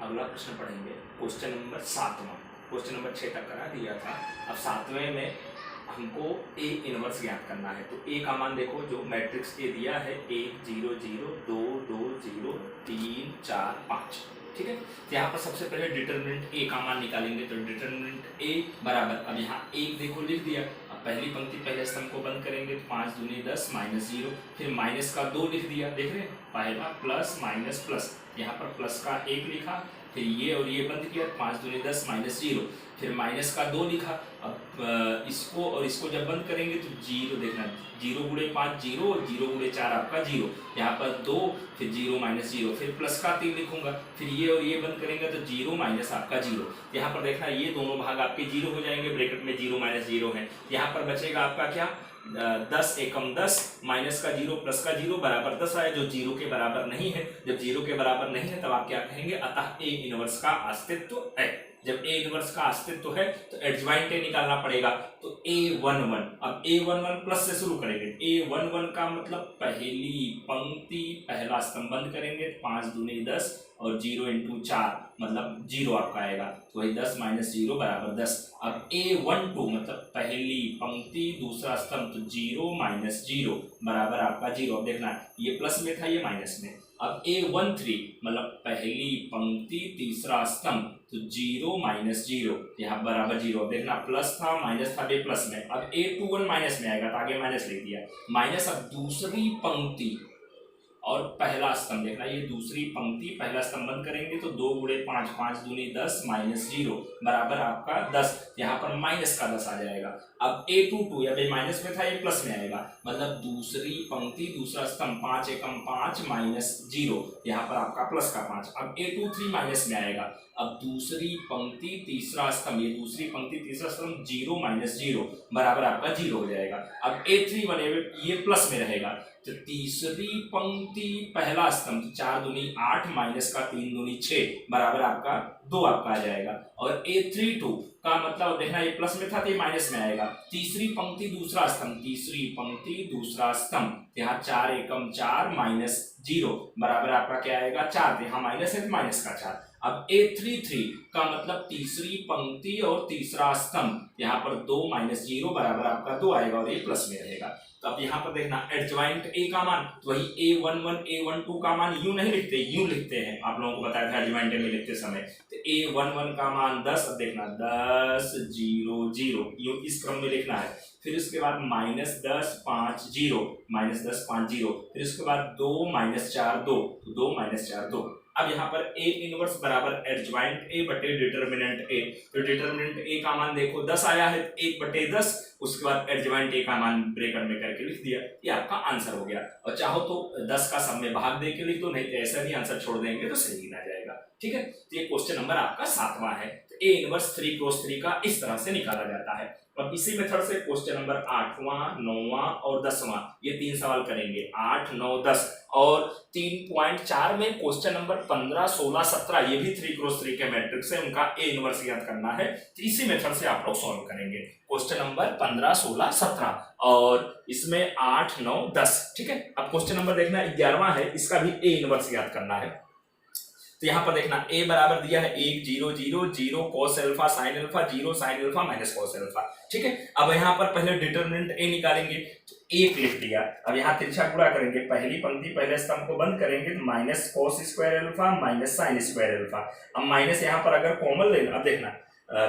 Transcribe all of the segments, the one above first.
अगला प्रश्न पढ़ेंगे क्वेश्चन नंबर 7वां। क्वेश्चन नंबर 6 तक करा दिया था। अब 7वें में हमको ए इनवर्स ज्ञात करना है। तो ए का मान देखो, जो मैट्रिक्स ए दिया है 1 0 0 2 2 0 3 4 5, ठीक है। तो यहाँ पर सबसे पहले डिटरमिनेंट ए का मान निकालेंगे। तो डिटरमिनेंट ए बराबर, अब यहाँ 1 देखो लिख दिया। अब पहली पंक्ति पहले स्तंभ को बंद करेंगे तो 5 दूनी 10 माइनस 0, फिर माइनस का 2 लिख दिया। देख रहे हैं, पहला प्लस माइनस प्लस, यहाँ पर प्लस का 1 लिखा, फिर ये और ये बंद किया, 5 दूनी 10 माइनस 0, फिर माइनस का 2 लिखा। अब इसको और इसको जब बंद करेंगे तो 0, देखना 0 गुणे 5 0 और 0 गुणे 4 आपका 0, यहाँ पर 2, फिर 0 माइनस 0, फिर प्लस का 3 लिखूंगा, फिर ये और ये बंद करेंगे तो 0 माइनस आपका 0। यहाँ पर देखना ये दोनों भाग आपके 0 हो जाएंगे, ब्रैकेट में 0 माइनस 0 है। यहाँ पर बचेगा आपका क्या, 10 एकम 10, माइनस का 0 प्लस का 0 बराबर 10 आया, जो 0 के बराबर नहीं है। जब 0 के बराबर नहीं है तब आप क्या कहेंगे, अतः ए इनवर्स का अस्तित्व है। जब ए इनवर्स का अस्तित्व है तो एडजॉइंट ए निकालना पड़ेगा। तो A11, अब A11 प्लस से शुरू करेंगे। A11 का मतलब पहली पंक्ति पहला स्तंभ बंद करेंगे, 5 दूनी 10 और 0 इंटू 4 मतलब 0 आपका आएगा। तो वही 10 माइनस 0 बराबर 10। अब A12 मतलब पहली पंक्ति दूसरा स्तंभ, तो 0 माइनस 0 बराबर आपका 0। अब देखना ये प्लस में था, ये माइनस में। अब A13 मतलब पहली पंक्ति तीसरा स्तंभ, तो 0 माइनस 0 यहाँ बराबर 0। अब देखना प्लस था माइनस था, ये प्लस में। अब A21 माइनस में आएगा तो आगे माइनस लिख दिया, माइनस। अब दूसरी पंक्ति और पहला स्तंभ, देखना ये दूसरी पंक्ति पहला स्तंभ बंद करेंगे तो 2 गुणे 5, 5 दूनी 10 माइनस 0 बराबर आपका 10, यहाँ पर माइनस का 10 आ जाएगा। अब A22, या माइनस में था ये प्लस में आएगा, मतलब दूसरी पंक्ति दूसरा स्तंभ 5 एकम 5 माइनस 0, यहाँ पर आपका प्लस का 5। अब A23 माइनस में आएगा। अब दूसरी पंक्ति तीसरा स्तंभ, ये दूसरी पंक्ति तीसरा स्तंभ 0 माइनस 0 बराबर आपका 0 हो जाएगा। अब A31 ये प्लस में रहेगा, तो तीसरी पंक्ति पहला स्तंभ 4 दूनी 8 माइनस का 3 दूनी 6 बराबर आपका 2 आपका आ जाएगा। और A32 का मतलब देखना ये प्लस में था तो ये माइनस में आएगा। तीसरी पंक्ति दूसरा स्तंभ, तीसरी पंक्ति दूसरा स्तंभ, यहाँ 4 एकम 4 माइनस 0 बराबर आपका क्या आएगा 4, यहाँ माइनस है तो माइनस का 4। अब A33 का मतलब तीसरी पंक्ति और तीसरा स्तंभ, यहाँ पर 2 माइनस 0 बराबर आपका 2 आएगा और ये प्लस में रहेगा। तो अब यहाँ पर देखना एडजॉइंट ए का मान, तो वही A11 A12 का मान यूं नहीं लिखते, यूं लिखते हैं। आप लोगों को बताया था एडजॉइंट ए में लिखते समय। तो A11 का मान 10, अब देखना 10 0 0 यूं इस क्रम में लिखना है। फिर उसके बाद माइनस 10 5 0, माइनस 10 5 0, फिर उसके बाद 2 माइनस 4 2, तो 2 माइनस 4 2। अब यहाँ पर ए इनवर्स बराबर एडजॉइंट ए बटे डिटरमिनेंट ए। तो डिटरमिनेंट ए का मान देखो 10 आया है, 1 बटे 10, उसके बाद एडजॉइंट ए का मान ब्रैकेट में करके लिख दिया, ये आपका आंसर हो गया। और चाहो तो 10 का सब में भाग दे के लिख दो, नहीं तो ऐसा भी आंसर छोड़ देंगे तो सही गिना जाएगा। ठीक है, तो ये क्वेश्चन नंबर आपका 7वां है। तो ए इनवर्स 3 क्रॉस 3 का इस तरह से निकाला जाता है। अब इसी मेथड से क्वेश्चन नंबर 8वां 9वां और 10वां, ये 3 सवाल करेंगे, 8 9 10। और 3.4 में क्वेश्चन नंबर 15 16 17, ये भी 3 क्रॉस 3 के मैट्रिक्स है, उनका ए इनवर्स ज्ञात करना है। तो इसी मेथड से आप लोग सॉल्व करेंगे क्वेश्चन नंबर 15 16 17, और इसमें 8 9 10। ठीक है, अब क्वेश्चन नंबर देखना 11वां है, इसका भी ए इनवर्स ज्ञात करना है। तो यहाँ पर देखना a बराबर दिया है 1 0 0 0 cos alpha sin alpha 0 sin alpha minus cos alpha. ठीक है, अब यहाँ पर पहले डिटरमिनेंट a निकालेंगे, तो 1 लिख दिया। अब यहाँ तिरछा गुणा करेंगे, पहली पंक्ति पहले स्तंभ को बंद करेंगे तो minus cos square alpha minus sin square alpha. अब माइनस यहाँ पर अगर कॉमन लेना, अब देखना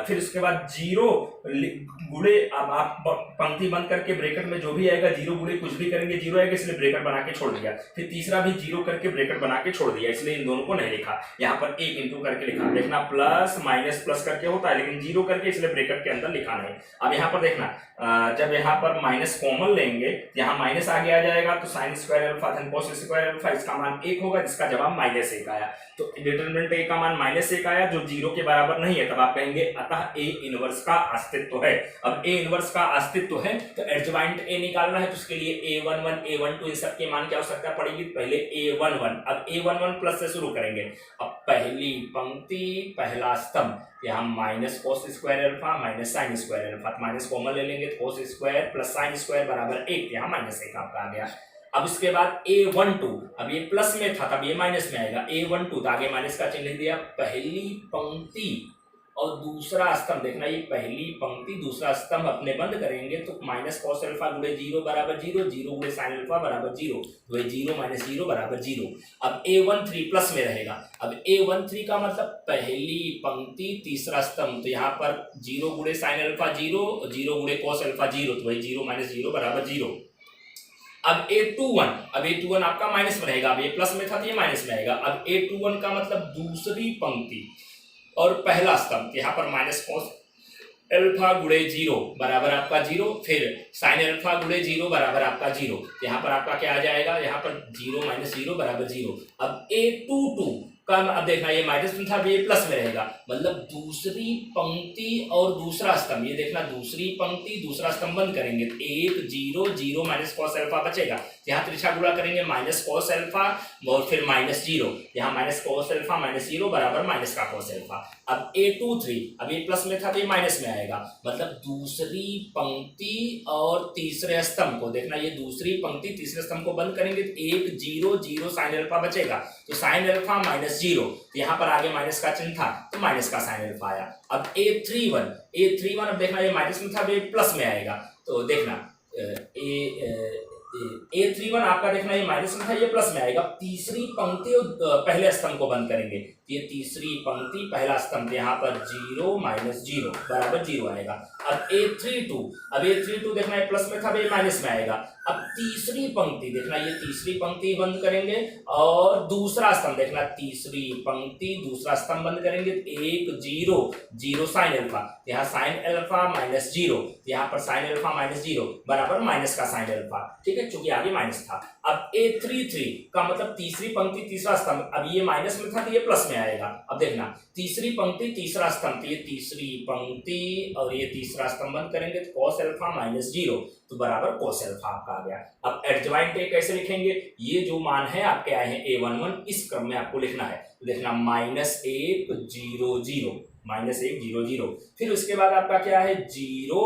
फिर उसके बाद 0 गुणे, अब आप पंक्ति बंद करके ब्रैकेट में जो भी आएगा 0 गुणे कुछ भी करेंगे 0 आएगा, इसलिए ब्रैकेट बना के छोड़ दिया। फिर तीसरा भी 0 करके ब्रैकेट बना के छोड़ दिया, इसलिए इन दोनों को नहीं लिखा, यहाँ पर 1 इंटू करके लिखा। देखना प्लस माइनस प्लस करके होता है, लेकिन 0 करके, इसलिए ब्रैकेट के अंदर लिखा नहीं। अब यहाँ पर देखना जब यहाँ पर माइनस कॉमन लेंगे, यहाँ माइनस आगे आ जाएगा तो साइन स्क्वायर अल्फा धन cos स्क्वायर अल्फा, इसका मान 1 होगा, जिसका जवाब माइनस 1 आया। तो डिटरमिनेंट ए का मान माइनस 1 आया, जो 0 के बराबर नहीं है, तब आप कहेंगे अतः ए इनवर्स का अस्तित्व है। अब ए इनवर्स का अस्तित्व है तो एडजॉइंट ए निकालना है, तो उसके लिए A11 A12 इन सब के मान की आवश्यकता पड़ेगी। पहले A11, अब A11 प्लस से शुरू करेंगे। अब पहली पंक्ति पहला स्तंभ, यहाँ minus cos square alpha minus sin square alpha, minus common ले लेंगे तो cos square plus sin square बराबर 1, यहाँ माइनस 1 आपका आ गया। अब इसके बाद A12, अब ये प्लस में था तब ये माइनस में आएगा, A12 तो आगे माइनस का चिन्ह लिख दिया। पहली पंक्ति और दूसरा स्तंभ, देखना ये पहली पंक्ति दूसरा स्तंभ अपने बंद करेंगे तो माइनस कॉस अल्फा गुणे 0 बराबर 0, 0 गुणे साइन अल्फा बराबर 0, तो ये 0 माइनस 0 बराबर 0। अब A13 प्लस में रहेगा। अब A13 का मतलब पहली पंक्ति तीसरा स्तंभ, तो यहाँ पर 0 गुणे साइन अल्फा 0, 0 गुणे कॉस अल्फा 0, तो वही 0 माइनस 0 बराबर 0। अब A21, अब A21 आपका माइनस में रहेगा, अब ये प्लस में था तो ये माइनस में आएगा। अब A21 का मतलब दूसरी पंक्ति और पहला स्तंभ, यहाँ पर माइनस कॉस अल्फा गुणे 0 बराबर आपका 0, फिर साइन अल्फा गुणे 0 बराबर आपका 0, यहाँ पर आपका क्या आ जाएगा, यहाँ पर 0 माइनस 0 बराबर 0। अब A22 का अब देखना ये माइनस में था, अब ये प्लस में रहेगा, मतलब दूसरी पंक्ति और दूसरा स्तंभ, ये देखना दूसरी पंक्ति दूसरा स्तंभ बंद करेंगे तो 1 0 0 माइनस कॉस अल्फा बचेगा, यहाँ त्रिछा गुणा करेंगे माइनस कॉस अल्फा और फिर माइनस 0, यहाँ माइनस कॉस अल्फा माइनस 0 बराबर माइनस का कॉस अल्फा। अब A23, अब ये प्लस में था तो ये माइनस में आएगा, मतलब दूसरी पंक्ति और तीसरे स्तंभ को, देखना ये दूसरी पंक्ति तीसरे स्तंभ को बंद करेंगे तो 1 0 0 साइन अल्फा बचेगा, तो साइन अल्फा माइनस 0, यहाँ पर आगे माइनस का चिन्ह था तो माइनस का साइन अल्फा आया। अब A31, अब देखना ये माइनस में था ये प्लस में आएगा, तो देखना A31 आपका देखना ये माइनस में था ये प्लस में आएगा। तीसरी पंक्ति और पहले स्तंभ को बंद करेंगे, ये तीसरी पंक्ति पहला स्तंभ, यहाँ पर 0 माइनस 0 बराबर 0 आएगा। अब A32 देखना ये प्लस में था ये माइनस में आएगा। अब तीसरी पंक्ति देखना ये तीसरी पंक्ति बंद करेंगे और दूसरा स्तंभ, देखना तीसरी पंक्ति दूसरा स्तंभ बंद करेंगे 1 0 0 साइन अल्फा, यहाँ साइन अल्फा माइनस 0, यहाँ पर साइन अल्फा माइनस 0 बराबर माइनस का साइन अल्फा, ठीक है, चूंकि आगे माइनस था। अब A33 का मतलब तीसरी पंक्ति तीसरा स्तंभ, अब ये माइनस में था तो ये प्लस में आएगा। अब देखना तीसरी पंक्ति तीसरा स्तंभ, ये तीसरी पंक्ति और ये तीसरा स्तंभ बंद करेंगे तो कॉस अल्फा माइनस 0, तो बराबर कॉस अल्फा आपका आ गया। अब एडजॉइंट ए कैसे लिखेंगे, ये जो मान है आपके आए हैं A11, इस क्रम में आपको लिखना है, तो देखना -1 0 0 -1 0 0, फिर उसके बाद आपका क्या है 0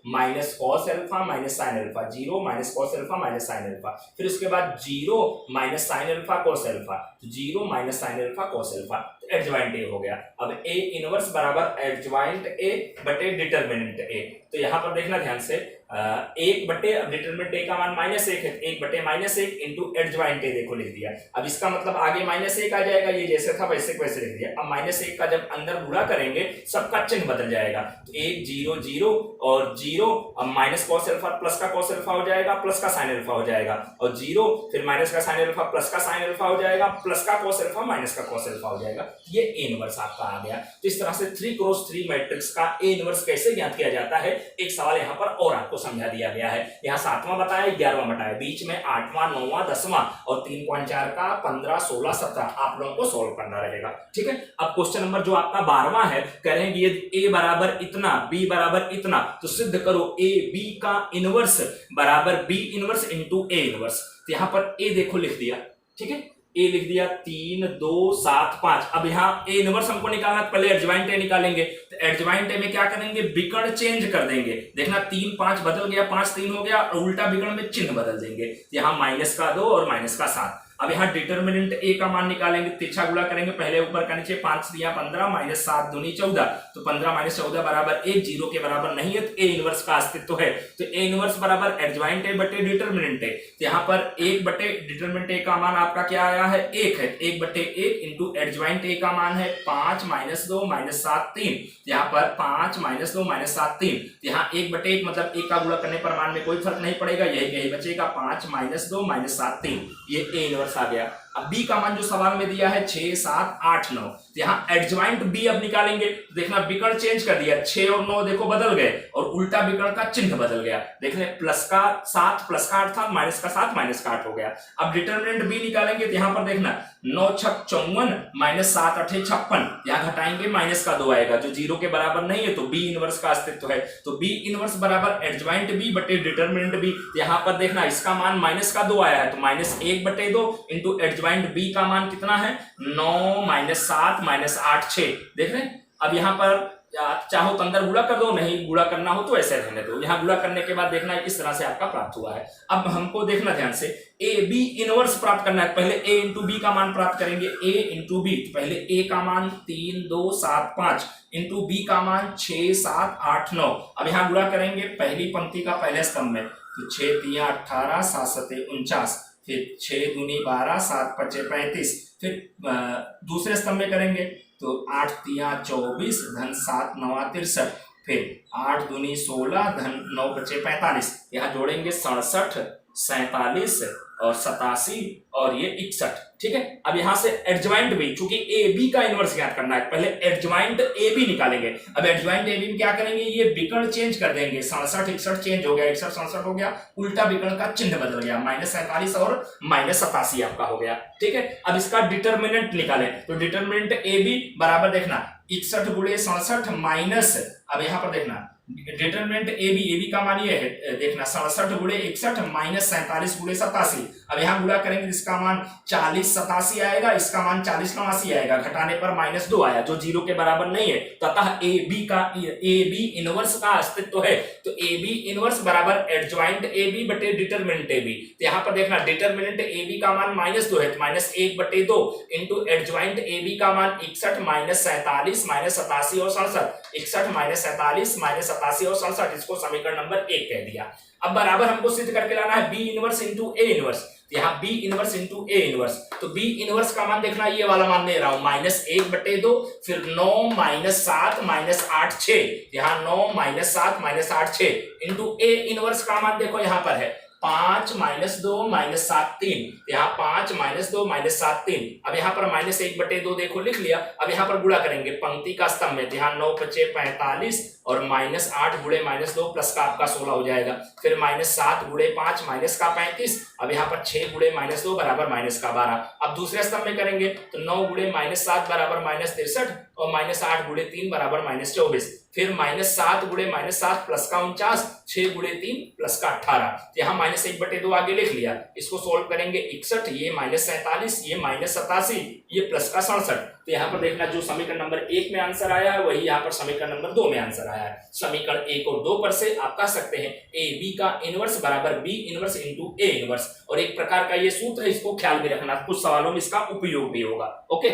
minus cos alpha minus sine alpha, 0 minus cos alpha minus sine alpha, फिर उसके बाद 0 minus sine alpha cos alpha, तो 0 minus sine alpha cos alpha, तो एडजॉइंट ए हो गया। अब ए इनवर्स बराबर एडजॉइंट ए बटे डिटरमिनेंट ए, तो यहाँ पर देखना ध्यान से 1 बटे डिटरमिनेंट ए का मान -1 है, 1 बटे -1 इंटू एडजॉइंट ए देखो लिख दिया। अब इसका मतलब आगे -1 आ जाएगा, ये जैसे था वैसे वैसे लिख दिया। अब -1 का जब अंदर गुणा करेंगे सबका चिन्ह बदल जाएगा, तो 1 0 0 और 0, अब माइनस कॉस अल्फा प्लस का कॉस अल्फा हो जाएगा, प्लस का साइन अल्फा हो जाएगा, और 0 फिर माइनस का साइन अल्फा प्लस का साइन अल्फा हो जाएगा, प्लस का कॉस अल्फा माइनस का कॉस अल्फा हो जाएगा, ये ए इनवर्स आपका आ गया। तो इस तरह से 3x3 मैट्रिक्स का ए इनवर्स कैसे ज्ञात किया जाता है, एक सवाल यहाँ पर और आपको समझा दिया गया है। यहाँ 7वां बताया, 11वां बताया, बीच में 8वां 9वां 10वां और 3.4 का 15 16 17 आप लोगों को सोल्व करना रहेगा, ठीक है। अब क्वेश्चन नंबर जो आपका 12वां है, कह रहे हैं ये ए बराबर इतना, बी बराबर इतना, तो सिद्ध करो ए बी का इनवर्स बराबर B inverse into A inverse. तो यहाँ पर ए देखो लिख दिया, ठीक है, ए लिख दिया 3 2 7 5। अब यहाँ ए इनवर्स हमको निकालना, पहले एडजॉइंट ए निकालेंगे, तो एडजॉइंट ए में क्या करेंगे, विकर्ण चेंज कर देंगे। देखना 3 5 बदल गया, 5 3 हो गया, और उल्टा विकर्ण में चिन्ह बदल देंगे, यहाँ -2 और -7। अब यहाँ डिटरमिनेंट ए का मान निकालेंगे, तिरछा गुणा करेंगे, पहले ऊपर का नीचे, 5 3 15 -7 दूनी 14, तो 15 - 14 बराबर 1, 0 के बराबर नहीं है, तो ए इनवर्स का अस्तित्व है। तो ए इनवर्स बराबर एडजॉइंट ए बटे डिटरमिनेंट ए, तो यहाँ पर 1 बटे डिटरमिनेंट ए का मान आपका क्या आया है, 1 है, 1 बटे 1 इंटू एडजॉइंट ए का मान है 5 -2 -7 3, यहाँ पर 5 -2 -7 3, यहाँ 1 बटे 1 मतलब 1 का गुणा करने पर मान में कोई फर्क नहीं पड़ेगा, यही बचेगा 5 -2 -7 3, ये ए इनवर्स आ गया। अब बी का मान जो सवाल में दिया है 6 7 8 9, तो यहाँ एडजॉइंट बी अब निकालेंगे, देखना विकर्ण चेंज कर दिया, 6 और 9 देखो बदल गए, और उल्टा विकर्ण का चिन्ह बदल गया, देख रहे प्लस का 7 प्लस का 8 था, माइनस का 7 माइनस का 8 हो गया। अब डिटरमिनेंट बी निकालेंगे, तो यहाँ पर देखना 9 6 54 -7 8 56, यहाँ घटाएंगे माइनस का 2 आएगा, जो 0 के बराबर नहीं है, तो बी इनवर्स का अस्तित्व है। तो बी इनवर्स बराबर एडजॉइंट बी बटे डिटरमिनेंट बी, यहाँ पर देखना इसका मान -2 आया है, तो -1 बटे 2 इंटू एडजॉइंट बी का मान कितना है 9 -7 -8 6, देख रहे हैं। अब यहाँ पर चाहो तो अंदर गुणा कर दो, नहीं गुणा करना हो तो ऐसे रहने दो। यहाँ गुणा करने के बाद देखना इस तरह से आपका प्राप्त हुआ है। अब हमको देखना ध्यान से, ए बी इनवर्स प्राप्त करना है। पहले ए इंटू बी का मान प्राप्त करेंगे, ए इंटू बी। पहले ए का मान 3 2 7 5 इंटू बी का मान 6 7 8 9। अब यहाँ गुणा करेंगे पहली पंक्ति का पहले स्तंभ में, तो 6 3 18 7 7 49, फिर 6 दूनी 12 7 5 35। फिर दूसरे स्तंभ में करेंगे तो 8 3 24 धन 7 9 63, फिर 8 दूनी 16 धन 9 5 45। यहाँ जोड़ेंगे 67 47 और 87 और ये 61। ठीक है, अब यहां से एडजॉइंट बी, चूंकि ए बी का इनवर्स ज्ञात करना है, पहले एडजॉइंट ए बी निकालेंगे। अब एडजॉइंट ए बी में क्या करेंगे, ये विकर्ण चेंज कर देंगे, 67 61 चेंज हो गया, 61 67 हो गया, उल्टा विकर्ण का चिन्ह बदल गया, -47 और -87 आपका हो गया। ठीक है, अब इसका डिटर्मिनेंट निकालें, तो डिटर्मिनेंट ए बी बराबर देखना 61 गुणे 67 माइनस, अब यहां पर देखना डिटरमिनेंट ए बी का मान ये है, देखना 67 गुणे 61 माइनस 47 गुणे 87। अब यहाँ गुणा करेंगे, इसका मान 40 87 आएगा, इसका मान 40 89 आएगा, घटाने पर -2 आया जो 0 के बराबर नहीं है। तो अतः ए बी इनवर्स का अस्तित्व है। तो ए बी इनवर्स बराबर एडजॉइंट ए बी बटे डिटरमिनेंट ए बी। तो यहाँ पर देखना डिटरमिनेंट ए बी का मान -2 है, तो -1/2 इंटू एडजॉइंट ए बी का मान 61 माइनस 47 माइनस 87 और 67, 61 माइनस 47 माइनस 87 और 67, इसको समीकरण नंबर 1 कह दिया। अब बराबर हमको सिद्ध करके लाना है B inverse into A inverse. यहाँ B inverse into A inverse, तो बी इनवर्स का मान देखना, ये वाला मान ले रहा हूं -1/2, फिर 9 माइनस 7 माइनस 8 6, यहाँ 9 minus 7 minus 8 6 into A inverse का मान देखो यहाँ पर है 5 माइनस 2 माइनस 7 3, यहाँ 5 माइनस 2 माइनस 7 3। अब यहाँ पर -1/2 देखो लिख लिया। अब यहाँ पर गुणा करेंगे पंक्ति का स्तंभ में, यहाँ 9 5 45 और -8 गुणे -2 प्लस का आपका 16 हो जाएगा, फिर -7 गुणे 5 माइनस का 35। अब यहाँ पर 6 गुणे -2 बराबर माइनस का 12। अब दूसरे स्तंभ में करेंगे तो 9 गुणे -7 बराबर -63 और -8 गुणे 3 बराबर -24, फिर -7 गुणे -7 प्लस का 49, 6 गुणे 3 प्लस का 18। यहाँ -1/2 आगे लिख लिया। इसको सोल्व करेंगे 61, ये -47, ये -87, ये प्लस का 67। तो यहाँ पर देखना जो समीकरण नंबर 1 में आंसर आया है वही यहाँ पर समीकरण नंबर 2 में आंसर आया है। समीकरण 1 और 2 पर से आप कह सकते हैं ए बी का इनवर्स बराबर B inverse into A inverse. और एक प्रकार का ये सूत्र है, इसको ख्याल में रखना, कुछ सवालों में इसका उपयोग भी होगा। ओके।